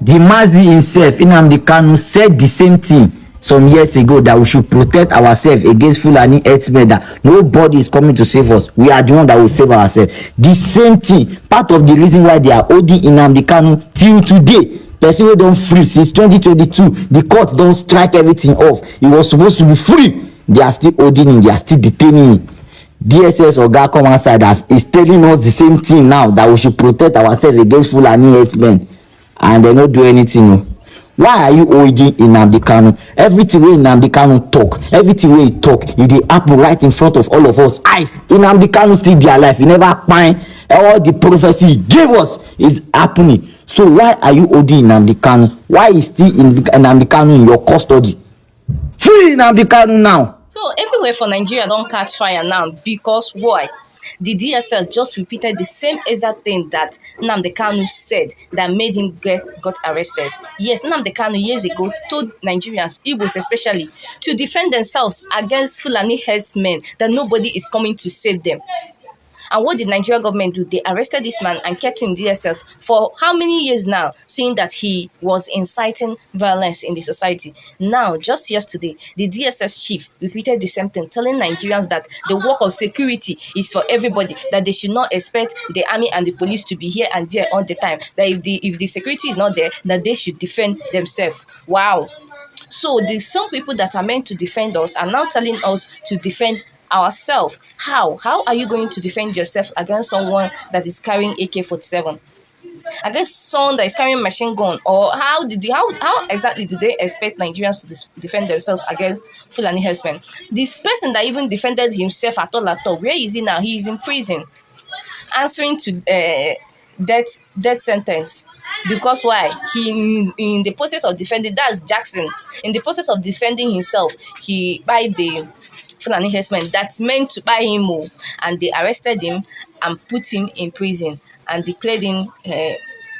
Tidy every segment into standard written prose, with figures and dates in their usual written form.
The Mazi himself, Nnamdi Kanu, said the same thing some years ago, that we should protect ourselves against Fulani herdsmen, that nobody is coming to save us. We are the one that will save ourselves. The same thing, part of the reason why they are holding Nnamdi Kanu till today. Person wey don free since 2022, the court don't strike everything off. He was supposed to be free. They are still holding him, they are still detaining him. DSS Oga come outside is telling us the same thing now, that we should protect ourselves against Fulani herdsmen, and they don't do anything. No. Why are you holding Nnamdi Kanu? Everything wey Nnamdi Kanu talk, everything wey he talk, it dey happen right in front of all of us eyes. Nnamdi Kanu still dey alive. He never find all the prophecy he gave us is happening. So why are you holding Nnamdi Kanu? Why is still Nnamdi Kanu in your custody? Free Nnamdi Kanu now. So everywhere for Nigeria don't catch fire now, because why? The DSS just repeated the same exact thing that Nnamdi Kanu said that made him got arrested. Yes, Nnamdi Kanu years ago told Nigerians, Igbos especially, to defend themselves against Fulani herdsmen, that nobody is coming to save them. And what did Nigerian government do? They arrested this man and kept him in DSS for how many years now, seeing that he was inciting violence in the society. Now, just yesterday, the DSS chief repeated the same thing, telling Nigerians that the work of security is for everybody, that they should not expect the army and the police to be here and there all the time, that if the security is not there, that they should defend themselves. Wow. So some people that are meant to defend us are now telling us to defend ourselves. How are you going to defend yourself against someone that is carrying AK-47, against someone that is carrying machine gun? Or how exactly do they expect Nigerians to defend themselves against Fulani herdsmen? This person that even defended himself at all, where is he now? He is in prison, answering to death sentence. Because why? He, in the process of defending, that's Jackson, in the process of defending himself, he by the Fulani herdsmen that's meant to buy him more, and they arrested him and put him in prison and declared him,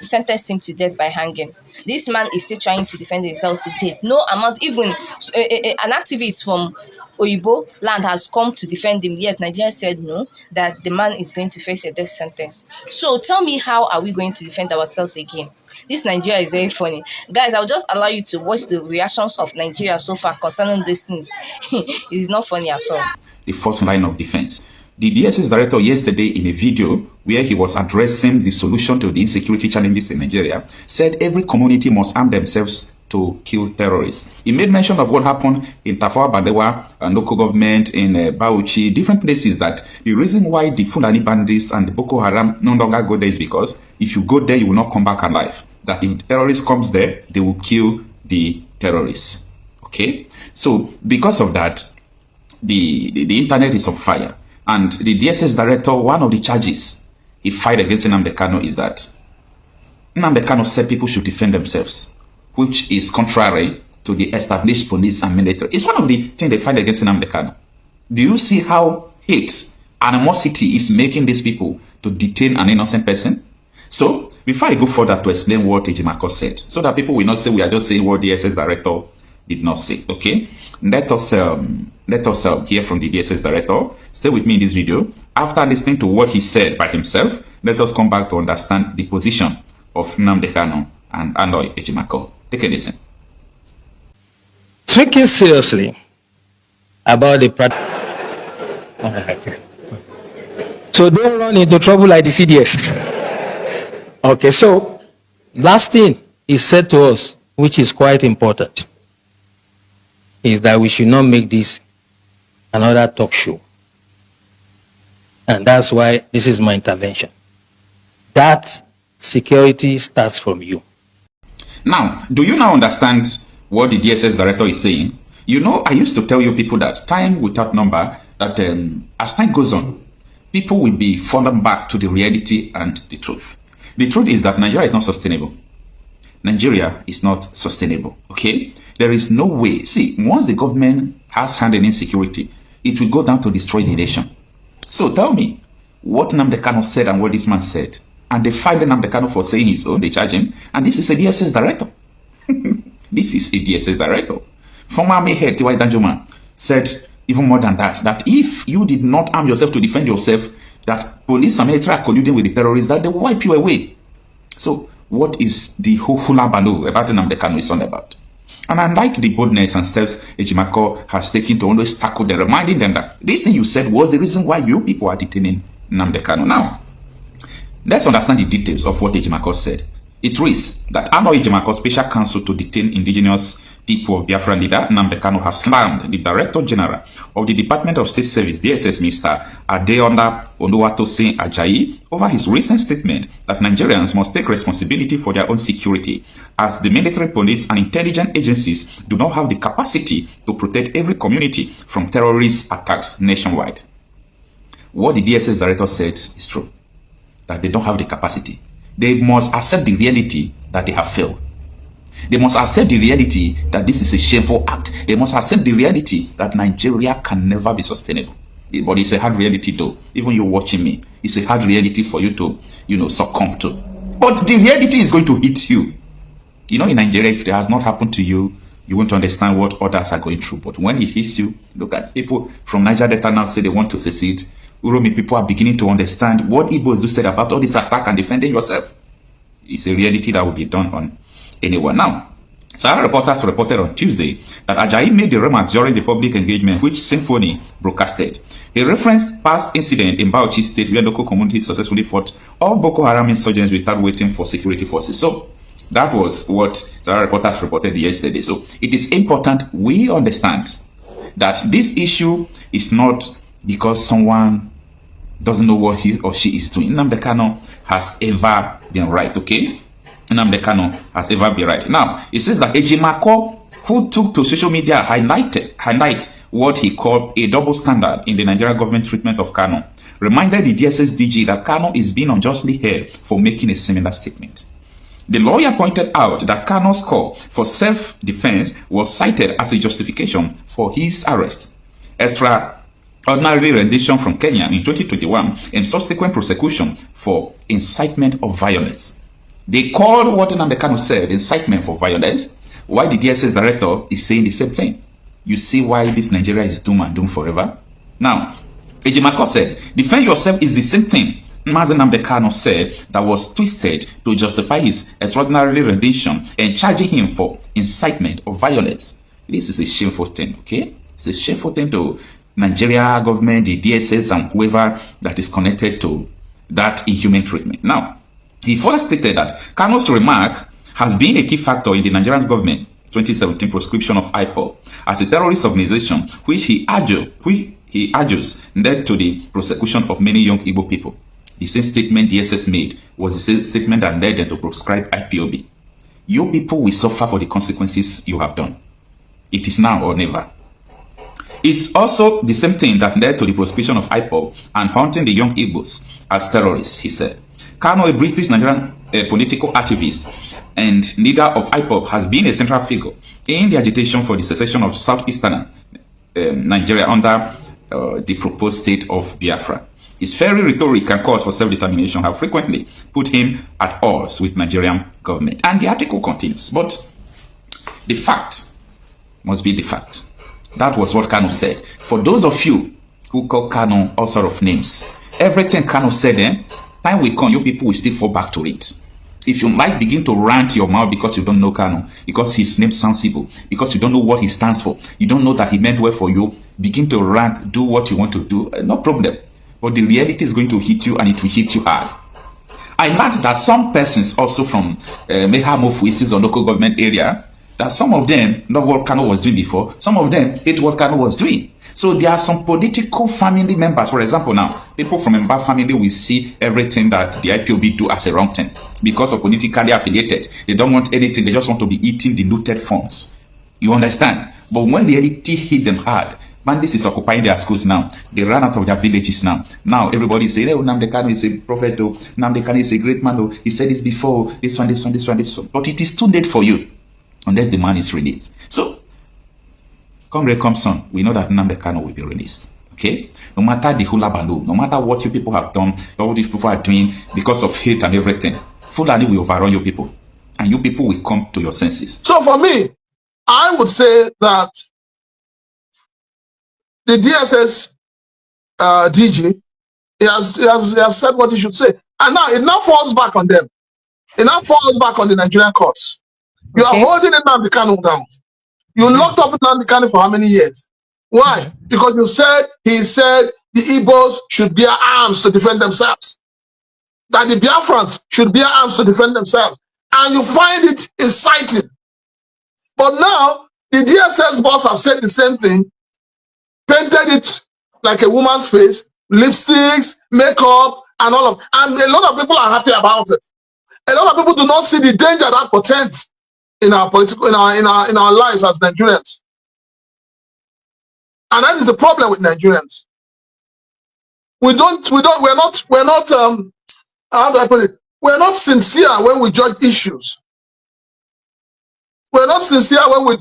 sentenced him to death by hanging. This man is still trying to defend himself to death. No amount, even an activist from Oyibo land has come to defend him, yet Nigeria said no, that the man is going to face a death sentence. So tell me, how are we going to defend ourselves again? This Nigeria is very funny. Guys, I'll just allow you to watch the reactions of Nigeria so far concerning this news. It is not funny at all. The first line of defense. The DSS director yesterday, in a video where he was addressing the solution to the insecurity challenges in Nigeria, said every community must arm themselves to kill terrorists. He made mention of what happened in Tafawa Balewa and local government, in Bauchi, different places, that the reason why the Fulani bandits and the Boko Haram no longer go there is because if you go there, you will not come back alive. That if terrorist comes there, they will kill the terrorists. Okay? So because of that, the internet is on fire. And the DSS director, one of the charges he filed against Nnamdi Kanu is that Nnamdi Kanu said people should defend themselves, which is contrary to the established police and military. It's one of the things they find against Nnamdi Kanu. Do you see how hate, animosity is making these people to detain an innocent person? So, before I go further to explain what Ejimako said, so that people will not say we are just saying what the DSS director did not say, okay? Let us hear from the DSS director. Stay with me in this video. After listening to what he said by himself, let us come back to understand the position of Nnamdi Kanu and Anoy Ejimako. Take a listen. Thinking seriously about the practice. So don't run into trouble like the CDS. Okay, so last thing he said to us, which is quite important, is that we should not make this another talk show. And that's why this is my intervention. That security starts from you. Now, do you now understand what the DSS director is saying? You know, I used to tell you people that time without number, that as time goes on, people will be fallen back to the reality and the truth. The truth is that Nigeria is not sustainable. Nigeria is not sustainable, okay? There is no way. See, once the government has hand in insecurity, it will go down to destroy the nation. So tell me, what Nnamdi Kanu said and what this man said. And they find Nnamdi Kanu for saying his own, they charge him. And this is a DSS director. This is a DSS director. Former Army head, T.Y. Danjuma, said even more than that, that if you did not arm yourself to defend yourself, that police and military are colluding with the terrorists, that they will wipe you away. So what is the hullabaloo about Nnamdi Kanu is all about. And I like the boldness and steps Ejimakor has taken to always tackle them, reminding them that this thing you said was the reason why you people are detaining Nnamdi Kanu. Now, let's understand the details of what Ejimakor said. It reads that under Ejimakor's special counsel to detain indigenous people of Biafra leader Nnamdi Kanu has slammed the Director General of the Department of State Service, DSS, Mr. Adeola Oluwatosin Ajayi, over his recent statement that Nigerians must take responsibility for their own security, as the military, police, and intelligence agencies do not have the capacity to protect every community from terrorist attacks nationwide. What the DSS Director said is true, that they don't have the capacity. They must accept the reality that they have failed. They must accept the reality that this is a shameful act. They must accept the reality that Nigeria can never be sustainable. But it's a hard reality though. Even you watching me, it's a hard reality for you to, succumb to. But the reality is going to hit you. In Nigeria, if it has not happened to you, you won't understand what others are going through. But when it hits you, look at people from Niger Delta now say they want to secede. Uromi people are beginning to understand what Igbos do said about all this attack and defending yourself. It's a reality that will be done on anyone. Now, Sahara reporters reported on Tuesday that Ajayi made the remarks during the public engagement which Symphony broadcasted. He referenced past incident in Bauchi State where local communities successfully fought off Boko Haram insurgents without waiting for security forces. So, that was what Sahara reporters reported yesterday. So, it is important we understand that this issue is not because someone doesn't know what he or she is doing. Nnamdi Kanu has ever been right, okay? Nnamdi Kanu has ever been right. Now, it says that Ejimakor, who took to social media, highlight what he called a double standard in the Nigerian government treatment of Kanu, reminded the DSS DG that Kanu is being unjustly held for making a similar statement. The lawyer pointed out that Kanu's call for self-defense was cited as a justification for his arrest. Extraordinary rendition from Kenya in 2021 and subsequent prosecution for incitement of violence. They called what Nnamdi Kanu said incitement for violence, while the DSS Director is saying the same thing. You see why this Nigeria is doomed and doomed forever? Now, Ejimakor said, defend yourself is the same thing Nnamdi Kanu said that was twisted to justify his extraordinary rendition and charging him for incitement of violence. This is a shameful thing, okay? It's a shameful thing to Nigeria government, the DSS, and whoever that is connected to that inhuman treatment. Now, he further stated that Kanu's remark has been a key factor in the Nigerian government 2017 proscription of IPOB as a terrorist organization, which he argues led to the prosecution of many young Igbo people. The same statement DSS made was the same statement that led them to proscribe IPOB. You people will suffer for the consequences you have done. It is now or never. It's also the same thing that led to the prosecution of IPOB and hunting the young Igbos as terrorists, he said. Kanu, a British Nigerian political activist and leader of IPOB, has been a central figure in the agitation for the secession of southeastern Nigeria under the proposed state of Biafra. His very rhetoric and calls for self-determination have frequently put him at odds with Nigerian government. And the article continues, but the fact must be the fact. That was what Kanu said. For those of you who call Kanu all sort of names, everything Kanu said then, time will come, you people will still fall back to it. If you might begin to rant your mouth because you don't know Kanu, because his name sounds evil, because you don't know what he stands for, you don't know that he meant well for you, begin to rant, do what you want to do, no problem. But the reality is going to hit you, and it will hit you hard. I learned that some persons also from Mehamofuisis or local government area, that some of them know what Kanu was doing before, some of them hate what Kanu was doing. So there are some political family members, for example now, people from Mba family will see everything that the IPOB do as a wrong thing because of politically affiliated. They don't want anything, they just want to be eating the looted funds. You understand? But when the reality hit them hard, bandits is occupying their schools now. They ran out of their villages now. Now everybody is saying, oh, Nnamdi Kanu is a prophet, oh, Nnamdi Kanu is a great man, oh, he said this before, this one. But it is too late for you unless the man is released. So, come rain, come sun, we know that Nnamdi Kanu will be released. Okay? No matter the hula baloo, no matter what you people have done, what these people are doing because of hate and everything, Fulani will overrun you people. And you people will come to your senses. So for me, I would say that the DSS DG, he has said what he should say. And now it now falls back on them. It now falls back on the Nigerian courts. You are holding Nnamdi Kanu down. You locked up Nnamdi Kanu for how many years? Why? Because he said the Igbos should bear arms to defend themselves. That the Biafrans should bear arms to defend themselves. And you find it inciting. But now, the DSS boss have said the same thing, painted it like a woman's face, lipsticks, makeup, and all of, and a lot of people are happy about it. A lot of people do not see the danger that portends in our political, in our lives as Nigerians. And that is the problem with Nigerians. We're not, how do I put it? We're not sincere when we judge issues. We're not sincere when we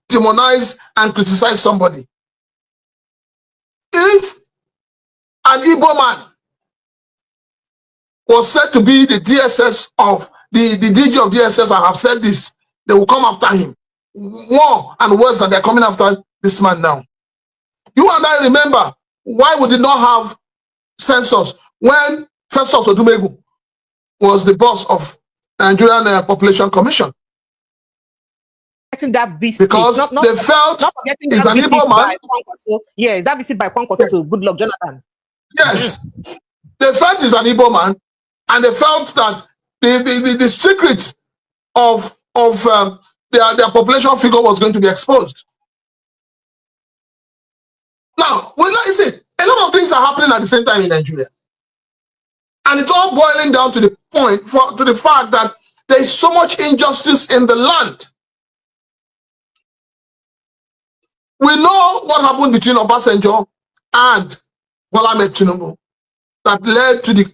demonize and criticize somebody. If an Igbo man was said to be the DSS of the DG of DSS, I have said this, they will come after him more and worse than they're coming after this man now. You and I remember why we did not have census when Festus Odumegu was the boss of Nigerian Population Commission. That visit, because they felt is an Igbo man. Yes, that visit by Kwankwaso to Goodluck Jonathan. Yes, they felt he's an Igbo man, and they felt that the secret of their population figure was going to be exposed. Now, you see, a lot of things are happening at the same time in Nigeria, and it's all boiling down to the point, to the fact that there is so much injustice in the land. We know what happened between Obasanjo and Bola Ahmed Tinubu that led to the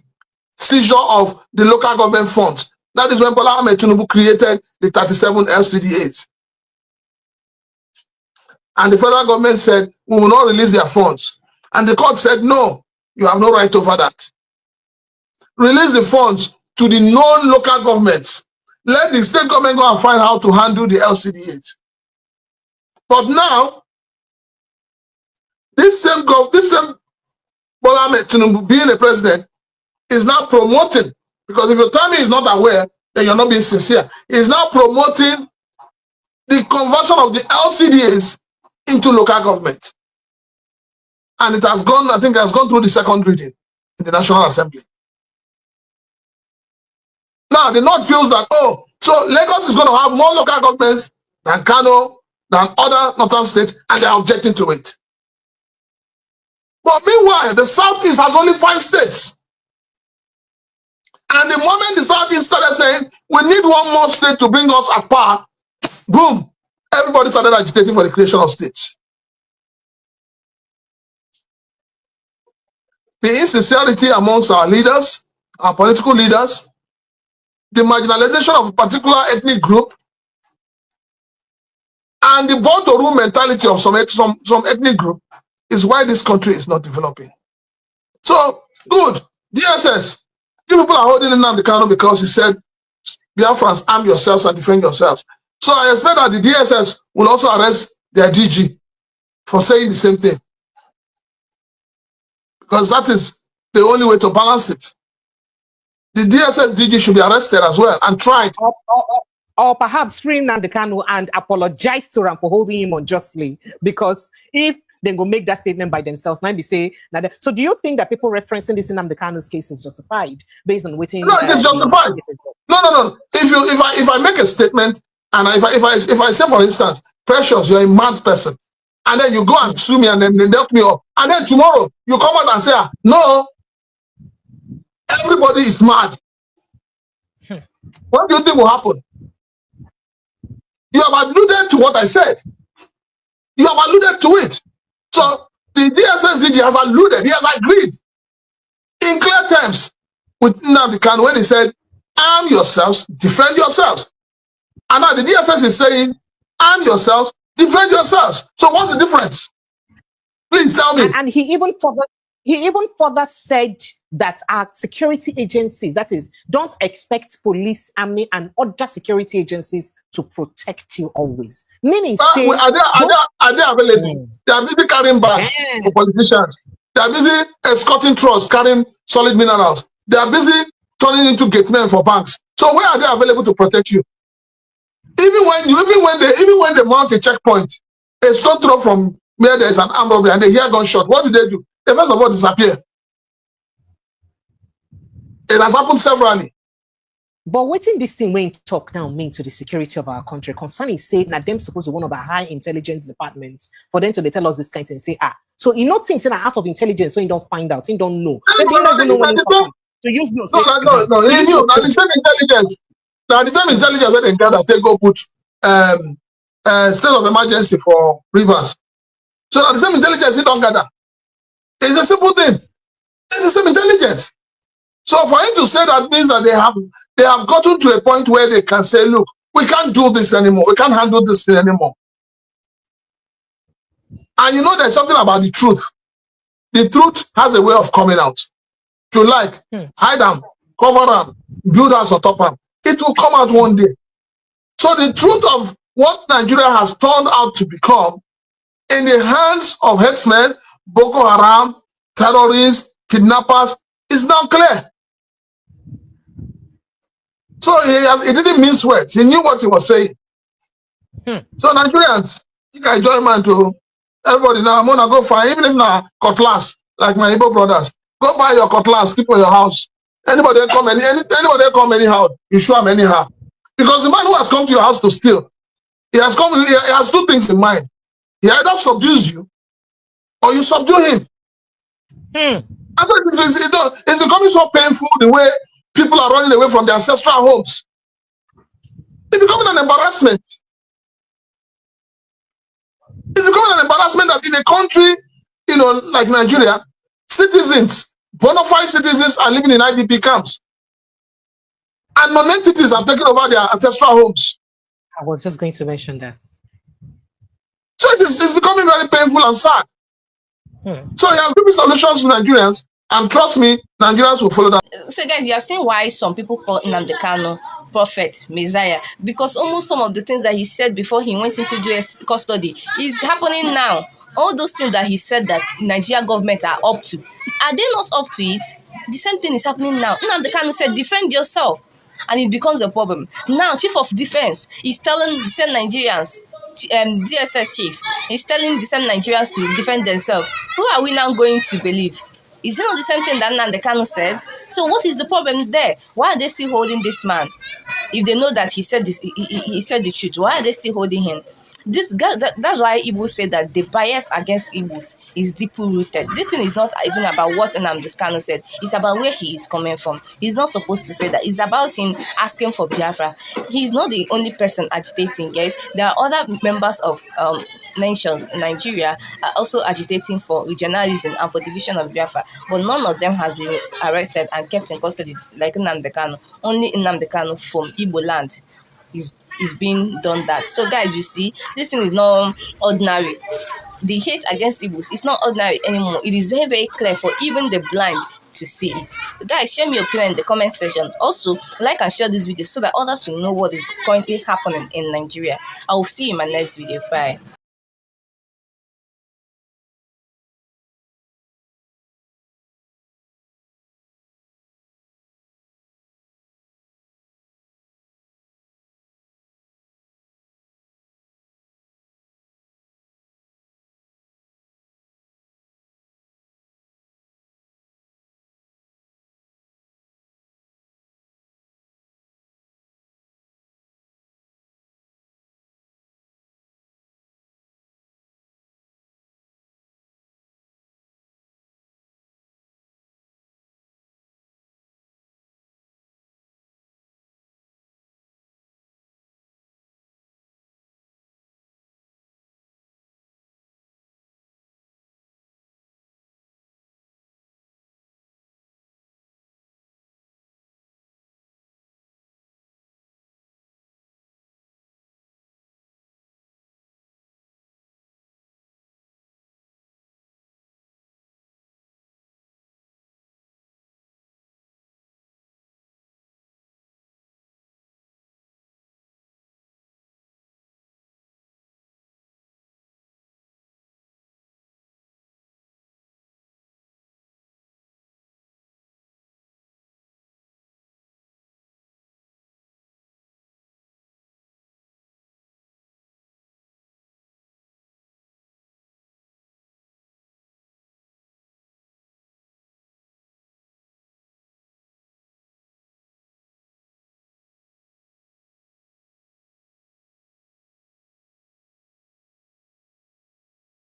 seizure of the local government funds. That is when Bola Ahmed Tinubu created the 37 LCDAs. And the federal government said, we will not release their funds. And the court said, no, you have no right over that. Release the funds to the non-local governments. Let the state government go and find how to handle the LCDAs. But now, this same Bola Ahmed Tinubu, being a president, is now promoting, because if you tell me he's not aware, then you're not being sincere. He's now promoting the conversion of the LCDAs into local government. And it has gone, I think it has gone through the second reading in the National Assembly. Now, the North feels that, oh, so Lagos is going to have more local governments than Kano, than other northern states, and they're objecting to it. But meanwhile, the Southeast has only 5 states. And the moment the Southeast started saying, we need one more state to bring us at par, boom, everybody started agitating for the creation of states. The insincerity amongst our leaders, our political leaders, the marginalization of a particular ethnic group, and the born-to-rule mentality of some ethnic group is why this country is not developing. So, good. DSS, you people are holding Nnamdi Kanu because he said, Biafrans, arm yourselves and defend yourselves. So I expect that the DSS will also arrest their DG for saying the same thing. Because that is the only way to balance it. The DSS DG should be arrested as well and tried. Or perhaps free Nnamdi Kanu and apologize to him for holding him unjustly. Because if they go make that statement by themselves, now they say, so do you think that people referencing this in Nnamdi Kanu's case is justified based on waiting? No, it's justified. No. If I make a statement and if I say, for instance, Precious, you're a mad person, and then you go and sue me and then they lock me up, and then tomorrow you come out and say, no, everybody is mad. What do you think will happen? You have alluded to what I said. You have alluded to it. So the DSS DG has alluded, he has agreed in clear terms with Nnamdi Kanu when he said, arm yourselves, defend yourselves. And now the DSS is saying, arm yourselves, defend yourselves. So what's the difference? Please tell me. And he even further said that our security agencies, that is, don't expect police, army, and other security agencies to protect you always. Meaning, are they available? They are busy carrying bags for politicians. They are busy escorting trucks, carrying solid minerals. They are busy turning into gate men for banks. So where are they available to protect you? Even when they mount a checkpoint, a stone throw from where there's an armed robbery and they hear gunshot, what do? They first of all disappear. It has happened severally. But waiting this thing when talk now mean to the security of our country, concerning saying that them supposed to one of our high intelligence departments for them to they tell us this kind of thing, say, so you not think that out of intelligence when you don't find out, you don't know. Maybe you not know when you talk to use no. No, he knew. Now the same intelligence. Now the same intelligence when they gather, they go put state of emergency for rivers. So now the same intelligence he don't gather. It's a simple thing. It's the same intelligence. So for him to say that means that they have gotten to a point where they can say, look, we can't do this anymore. We can't handle this anymore. And you know there's something about the truth. The truth has a way of coming out. To hide them, cover them, build us on top of them. It will come out one day. So the truth of what Nigeria has turned out to become in the hands of herdsmen, Boko Haram, terrorists, kidnappers, is now clear. So he didn't mince words. He knew what he was saying. So Nigerians, you can join man to everybody now. I'm gonna go find, even if now cutlass, like my Igbo brothers. Go buy your cutlass, keep on your house. Anybody come anyhow, you show him anyhow. Because the man who has come to your house to steal, he has two things in mind. He either subdues you or you subdue him. I thought it's becoming so painful the way people are running away from their ancestral homes. It's becoming an embarrassment. It's becoming an embarrassment that in a country, like Nigeria, citizens, bona fide citizens are living in IDP camps. And non-entities have taken over their ancestral homes. I was just going to mention that. So it's becoming very painful and sad. So he has given solutions to Nigerians, and trust me, Nigerians will follow that. So guys, you have seen why some people call Nnamdi Kanu prophet, Messiah, because almost some of the things that he said before he went into US custody is happening now. All those things that he said that Nigerian government are up to, are they not up to it? The same thing is happening now. Nnamdi Kanu said, defend yourself, and it becomes a problem. Now, Chief of Defense is telling the same Nigerians, DSS chief is telling the same Nigerians to defend themselves. Who are we now going to believe? Is it not the same thing that Nnamdi Kanu said? So what is the problem there? Why are they still holding this man? If they know that he said this, he said the truth, why are they still holding him? This guy, that's why Igbos say that the bias against Igbos is deeply rooted. This thing is not even about what Nnamdi Kanu said. It's about where he is coming from. He's not supposed to say that. It's about him asking for Biafra. He's not the only person agitating it. There are other members of nations in Nigeria are also agitating for regionalism and for division of Biafra. But none of them has been arrested and kept in custody like Nnamdi Kanu. Only Nnamdi Kanu from Igbo land is being done that. So guys, you see, this thing is not ordinary. The hate against Igbos is not ordinary anymore. It is very, very clear for even the blind to see it. So guys, share me your opinion in the comment section. Also, like and share this video so that others will know what is currently happening in Nigeria. I will see you in my next video. Bye.